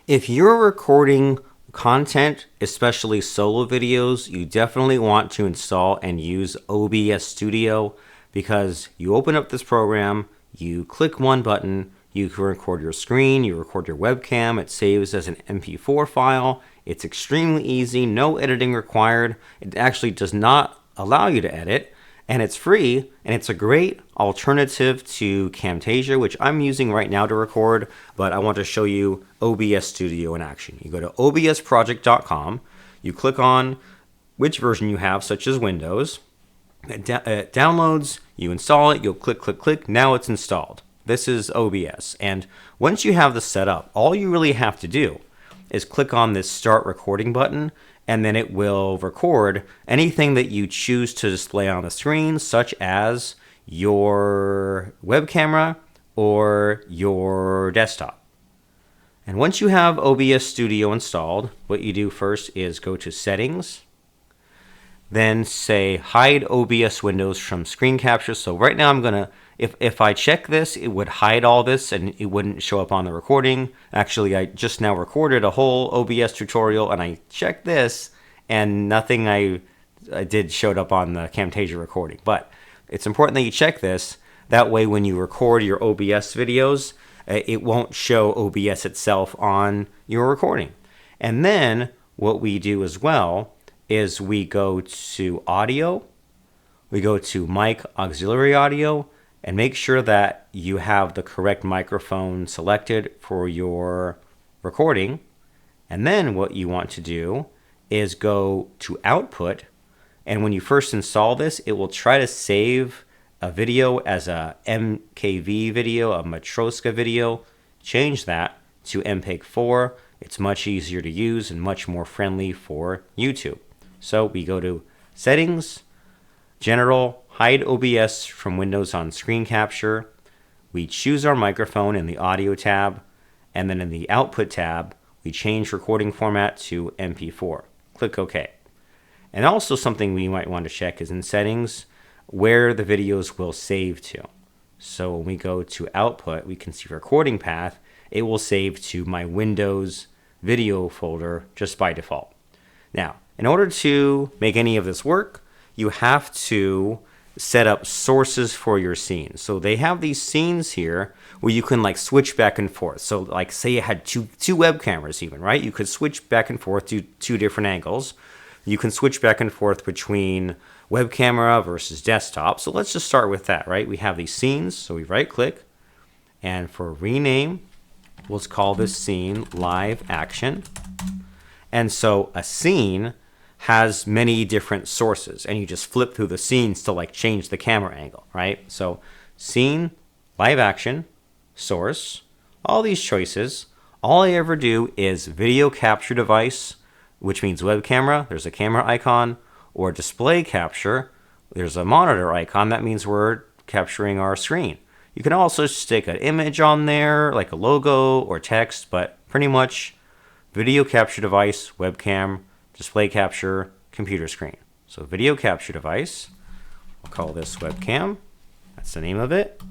If you're recording content, especially solo videos, you definitely want to install and use OBS Studio because you open up this program, you click one button, you can record your screen, you record your webcam, it saves as an MP4 file. It's extremely easy, no editing required. It actually does not allow you to edit, and it's free, and it's a great alternative to Camtasia, which I'm using right now to record, but I want to show you OBS Studio in action. You go to obsproject.com, you click on which version you have, such as Windows, it downloads, you install it, you'll click, now it's installed. This is OBS, and once you have this set up, all you really have to do is click on this Start Recording button, and then it will record anything that you choose to display on the screen, such as your web camera or your desktop. And once you have OBS Studio installed, what you do first is go to Settings, then say Hide OBS Windows from Screen Capture. So right now I'm going to, if I check this, it would hide all this and it wouldn't show up on the recording. Actually, I just now recorded a whole OBS tutorial and I checked this and nothing I did showed up on the Camtasia recording. But it's important that you check this. That way when you record your OBS videos, it won't show OBS itself on your recording. And then what we do as well is we go to Audio, we go to Mic Auxiliary Audio, and make sure that you have the correct microphone selected for your recording. And then what you want to do is go to Output, and when you first install this, it will try to save a video as a MKV video, a Matroska video. Change that to MPEG-4. It's much easier to use and much more friendly for YouTube. So we go to Settings, General, Hide OBS from Windows on Screen Capture. We choose our microphone in the Audio tab, and then in the Output tab, we change recording format to MP4. Click OK. And also something we might want to check is in Settings where the videos will save to. So when we go to Output, we can see recording path. It will save to my Windows video folder just by default. Now, in order to make any of this work, you have to set up sources for your scenes. So they have these scenes here where you can like switch back and forth. So like say you had two web cameras even, right? You could switch back and forth to two different angles. You can switch back and forth between web camera versus desktop. So let's just start with that, right? We have these scenes, so we right click, and for rename, let's call this scene Live Action. And so a scene has many different sources, and you just flip through the scenes to like change the camera angle, right? So scene, live action, source, all these choices, all I ever do is video capture device, which means web camera, there's a camera icon, or display capture, there's a monitor icon, that means we're capturing our screen. You can also stick an image on there, like a logo or text, but pretty much video capture device, webcam, display capture, computer screen. So video capture device, we'll call this webcam, that's the name of it.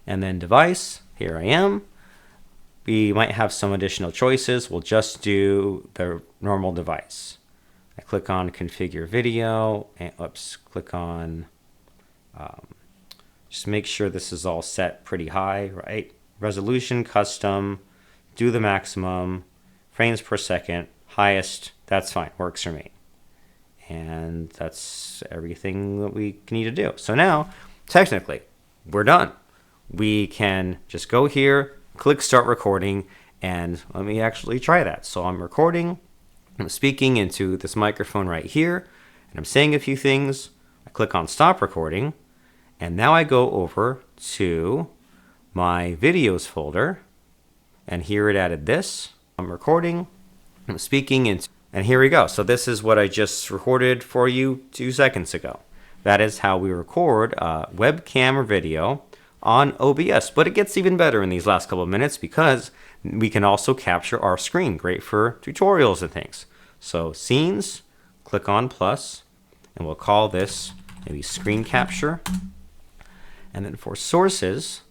And then device, here I am. We might have some additional choices. We'll just do the normal device. I click on configure video, and click on, just make sure this is all set pretty high, right? Resolution, custom, do the maximum, frames per second, highest, that's fine, works for me. And that's everything that we need to do. So now, technically, we're done. We can just go here, click start recording, and let me actually try that. So I'm recording, I'm speaking into this microphone right here, and I'm saying a few things. I click on stop recording, and now I go over to my videos folder, and here it added this. I'm recording, I'm speaking, and here we go. So this is what I just recorded for you 2 seconds ago. That is how we record a webcam or video on OBS. But it gets even better in these last couple of minutes because we can also capture our screen. Great for tutorials and things. So scenes, click on plus, and we'll call this maybe screen capture. And then for sources,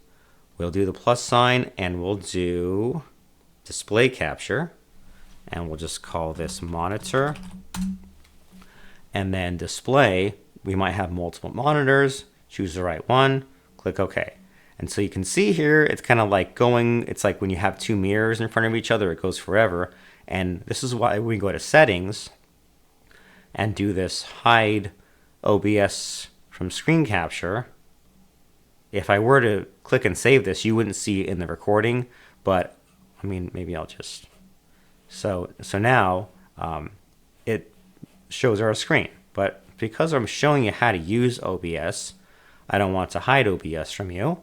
we'll do the plus sign and we'll do display capture, and we'll just call this monitor. And then display, we might have multiple monitors, choose the right one, click OK. And so you can see here, it's kind of like it's like when you have two mirrors in front of each other, it goes forever. And this is why we go to settings and do this hide OBS from screen capture. If I were to click and save this, you wouldn't see it in the recording, but I mean, maybe I'll just, so now it shows our screen. But because I'm showing you how to use OBS, I don't want to hide OBS from you.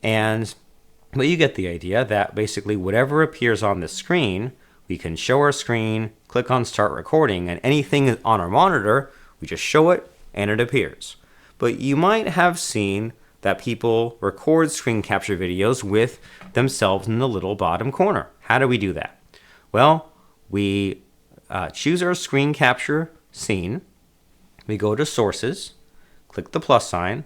But you get the idea that basically whatever appears on the screen, we can show our screen, click on start recording, and anything on our monitor, we just show it and it appears. But you might have seen that people record screen capture videos with themselves in the little bottom corner. How do we do that? Well, we choose our screen capture scene, we go to sources, click the plus sign,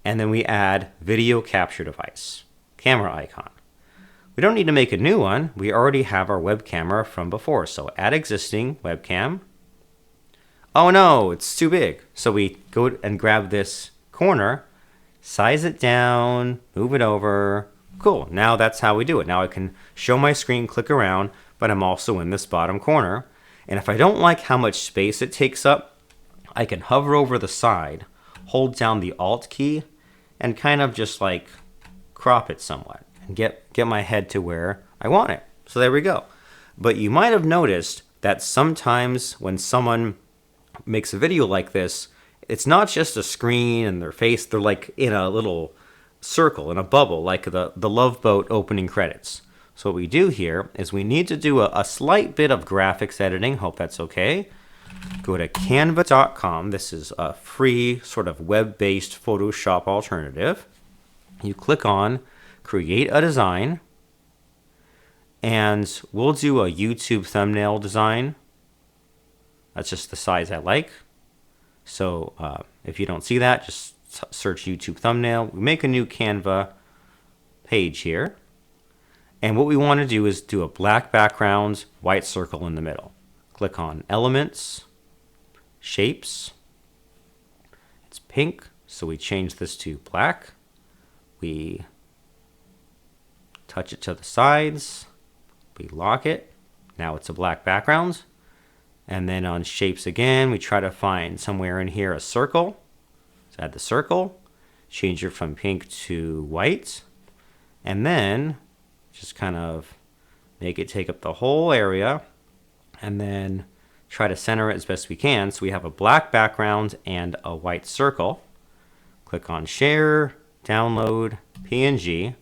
and then we add video capture device, camera icon. We don't need to make a new one. We already have our web camera from before. So add existing webcam. Oh no, it's too big. So we go and grab this corner, size it down, move it over. Cool, now that's how we do it. Now I can show my screen, click around, but I'm also in this bottom corner. And if I don't like how much space it takes up, I can hover over the side, hold down the Alt key, and kind of just like crop it somewhat and get my head to where I want it. So there we go. But you might have noticed that sometimes when someone makes a video like this, it's not just a screen and their face, they're like in a little circle, in a bubble, like the Love Boat opening credits. So what we do here is we need to do a slight bit of graphics editing. Hope that's okay. Go to canva.com. This is a free sort of web-based Photoshop alternative. You click on create a design, and we'll do a YouTube thumbnail design. That's just the size I like. So if you don't see that, just search YouTube thumbnail. We make a new Canva page here. And what we want to do is do a black background, white circle in the middle. Click on Elements, Shapes. It's pink, so we change this to black. We touch it to the sides. We lock it. Now it's a black background. And then on Shapes again, we try to find somewhere in here a circle. So add the circle. Change it from pink to white. And then just kind of make it take up the whole area, and then try to center it as best we can. So we have a black background and a white circle. Click on Share, Download, PNG.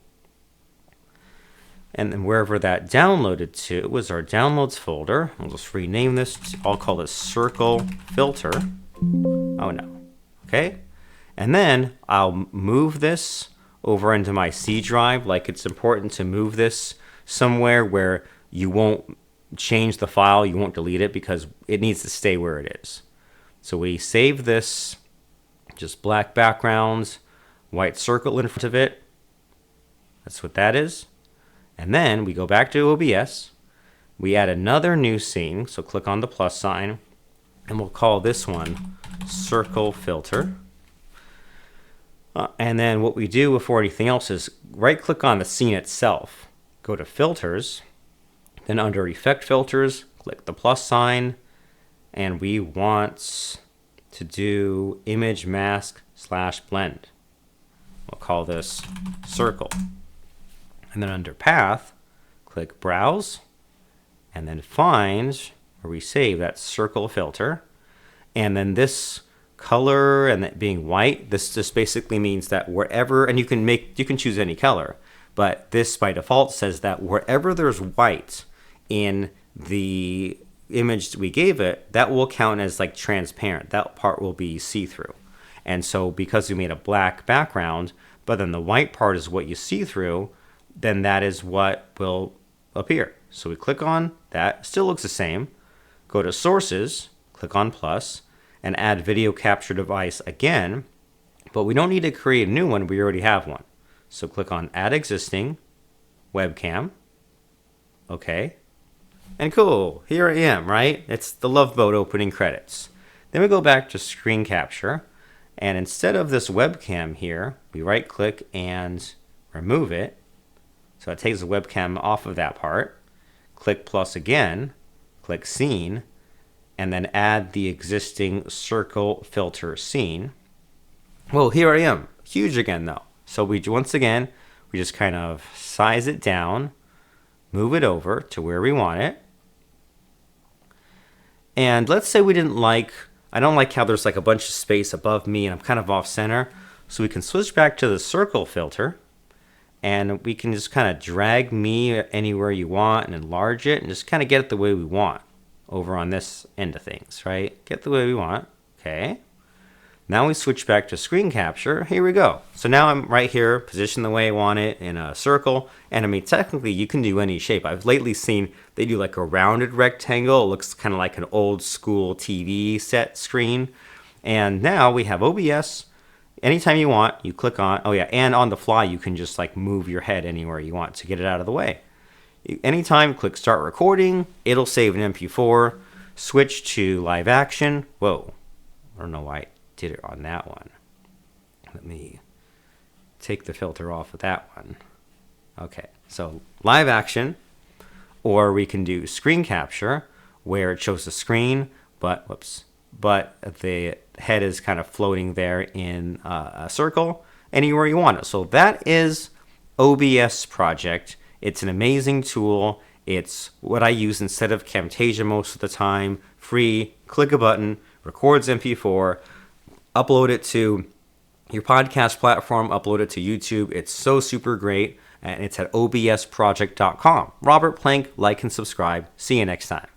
And then wherever that downloaded to was our Downloads folder. I'll just rename this. I'll call this Circle Filter. Oh no. Okay. And then I'll move this over into my C drive. Like, it's important to move this somewhere where you won't change the file, you won't delete it, because it needs to stay where it is. So we save this, just black backgrounds, white circle in front of it. That's what that is. And then we go back to OBS. We add another new scene. So click on the plus sign, and we'll call this one Circle Filter. And then what we do before anything else is right click on the scene itself, go to Filters, then under Effect Filters, click the plus sign, and we want to do Image Mask / Blend. We'll call this Circle. And then under Path, click Browse, and then find where we save that Circle Filter. And then this color and that being white, this just basically means that wherever, and you can choose any color, but this by default says that wherever there's white in the image we gave it, that will count as like transparent. That part will be see-through. And so because we made a black background, but then the white part is what you see through, then that is what will appear. So we click on that, still looks the same. Go to Sources, click on plus, and add video capture device again, but we don't need to create a new one, we already have one. So click on Add Existing, Webcam, Okay. And cool, here I am, right? It's the Love Boat opening credits. Then we go back to screen capture, and instead of this webcam here, we right click and remove it. So it takes the webcam off of that part. Click plus again, click scene, and then add the existing circle filter scene. Well, here I am, huge again though. So once again, we just kind of size it down, move it over to where we want it. And let's say I don't like how there's like a bunch of space above me and I'm kind of off center. So we can switch back to the circle filter and we can just kind of drag me anywhere you want and enlarge it and just kind of get it the way we want over on this end of things, right? Get the way we want. Okay. Now we switch back to screen capture. Here we go. So now I'm right here, positioned the way I want it in a circle. And I mean, technically you can do any shape. I've lately seen they do like a rounded rectangle. It looks kind of like an old school TV set screen. And now we have OBS. Anytime you want, you click on, oh yeah, and on the fly, you can just like move your head anywhere you want to get it out of the way. Anytime, click start recording. It'll save an MP4. Switch to live action. Whoa, I don't know why I did it on that one. Let me take the filter off of that one. Okay, so live action, or we can do screen capture where it shows the screen, but the head is kind of floating there in a circle anywhere you want it. So that is OBS project. It's an amazing tool. It's what I use instead of Camtasia most of the time. Free, click a button, records MP4, upload it to your podcast platform, upload it to YouTube. It's so super great, and it's at obsproject.com. Robert Plank, like and subscribe. See you next time.